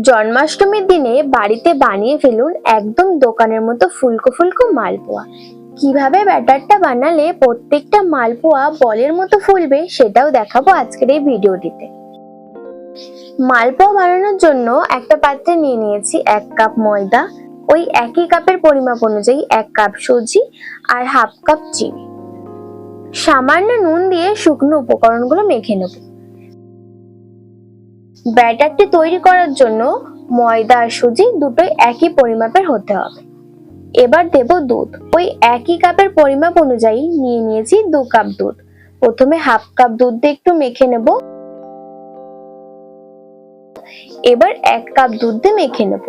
জন্মাষ্টমীর দিনে বাড়িতে বানিয়ে ফেলুন একদম দোকানের মতো ফুলকো ফুলকো মালপোয়া। কিভাবে ব্যাটারটা বানালে প্রত্যেকটা মালপোয়া বলের মতো ফুলবে সেটাও দেখাবো আজকের এই ভিডিওটিতে। মালপোয়া বানানোর জন্য একটা পাত্রে নিয়ে নিয়েছি 1 কাপ ময়দা, ওই একই কাপের পরিমাপ অনুযায়ী 1 কাপ সুজি আর হাফ কাপ চিনি। সামান্য নুন দিয়ে শুকনো উপকরণগুলো মেখে নেব। ব্যাটারটি তৈরি করার জন্য ময়দা আর সুজি দুটোই একই পরিমাপের হতে হবে। এবার দেব দুধ, ওই একই কাপের পরিমাপ অনুযায়ী নিয়ে নিয়েছি 2 কাপ দুধ। প্রথমে হাফ কাপ দুধ দিয়ে একটু মেখে নেব, এবার 1 কাপ দুধ দিয়ে মেখে নেব।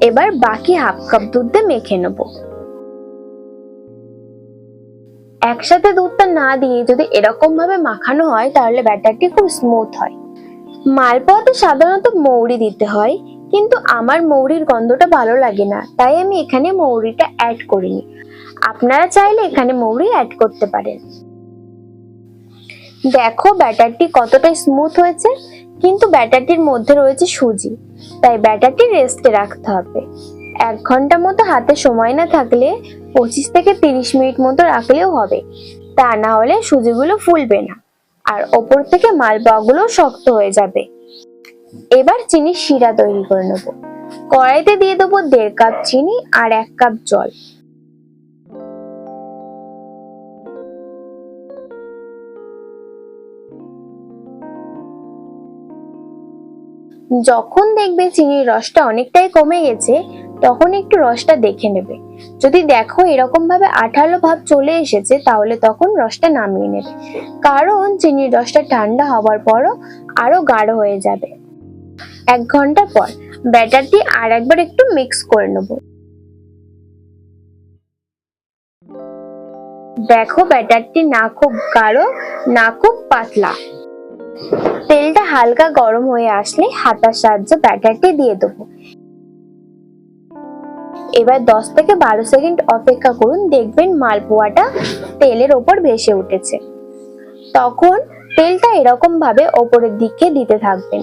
এবার বাকি হাফ কাপ দুধ দিয়ে মেখে নেব। একসাথে দুধটা না দিয়ে যদি এরকম ভাবে মাখানো হয় তাহলে ব্যাটারটি খুব স্মুথ হয়। মালপোয়াতে সাধারণত মৌরি দিতে হয়, কিন্তু আমার মৌরির গন্ধটা ভালো লাগে না, তাই আমি এখানে মৌরিটা অ্যাড করিনি। আপনারা চাইলে এখানে মৌরি অ্যাড করতে পারেন। দেখো ব্যাটারটি কতটা স্মুথ হয়েছে, কিন্তু ব্যাটারটির মধ্যে রয়েছে সুজি, তাই ব্যাটারটি রেস্টে রাখতে হবে। 1 ঘন্টা মতো হাতে সময় না থাকলে 25 থেকে 30 মিনিট মতো রাখলেও হবে, তা না হলে সুজিগুলো ফুলবে না আর ওপর থেকে মালপোয়াগুলো শক্ত হয়ে যাবে। এবার চিনির শিরা তৈরি করে নেব। কড়াইতে দিয়ে দেবো 1.5 কাপ চিনি আর 1 কাপ জল। যখন দেখবে চিনির রসটা অনেকটাই কমে গেছে, তখন একটু রসটা দেখে নেবে। যদি দেখো এরকম ভাবে আঠালো ভাব চলে এসেছে, তাহলে তখন রসটা নামিয়ে নেবে, কারণ চিনির রসটা ঠান্ডা হওয়ার পরও আরো গাঢ় হয়ে যাবে। 1 ঘন্টা পর ব্যাটারটি আর একবার একটু মিক্স করে নেব। দেখো ব্যাটারটি না খুব গাঢ় না খুব পাতলা। তেলটা হালকা গরম হয়ে আসলে হাতার সাহায্যে ব্যাটারটি দিয়ে দেবো। এবার 10 থেকে 12 সেকেন্ড অপেক্ষা করুন, দেখবেন মালপোয়াটা তেলের ওপর ভেসে উঠেছে। তখন তেলটা এরকম ভাবে ওপরের দিকে দিতে থাকবেন,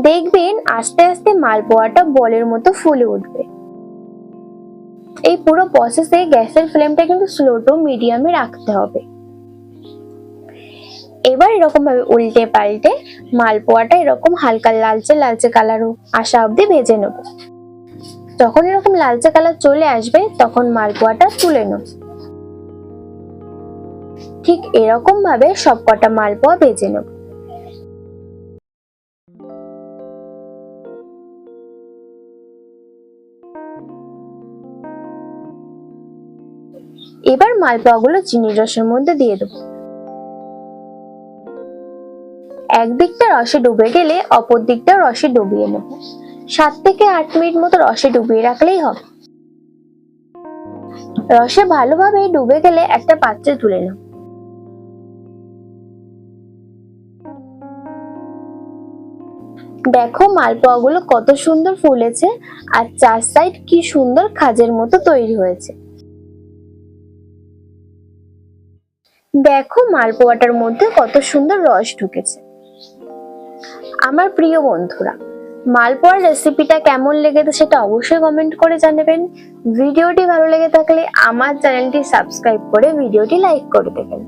দেখবেন আস্তে আস্তে মালপোয়াটা বলের মতো ফুলে উঠবে। এই পুরো প্রসেসে গ্যাসের ফ্লেমটা কিন্তু স্লো টু মিডিয়ামে রাখতে হবে। এবার এরকম ভাবে উল্টে পাল্টে মালপোয়াটা এরকম হালকা লালচে লালচে কালার আসা অবধি ভেজে নেব। যখন এরকম লালচে কালার চলে আসবে তখন মালপোয়াটা তুলে নেব। ঠিক এরকম ভাবে সবকটা মালপোয়া ভেজে নেব। এবার মালপোয়াগুলো চিনির রসের মধ্যে দিয়ে দেব। একদিকটা রসে ডুবে গেলে অপর দিকটা রসে ডুবিয়ে নেব। 7 থেকে 8 মিনিট মতো রসে ডুবিয়ে রাখলেই হবে। রসে ভালোভাবে ডুবে গেলে একটা পাত্রে তুলে নেব। দেখো মালপোয়াগুলো কত সুন্দর ফুলেছে আর 4 সাইড কি সুন্দর খাজের মতো তৈরি হয়েছে। দেখো মালপোয়াটার মধ্যে কত সুন্দর রস ঢুকেছে। আমার প্রিয় বন্ধুরা, মালপোয়ার রেসিপিটা কেমন লেগেছে সেটা অবশ্যই কমেন্ট করে জানাবেন। ভিডিওটি ভালো লেগে থাকলে আমার চ্যানেলটি সাবস্ক্রাইব করে ভিডিওটি লাইক করে দেবেন।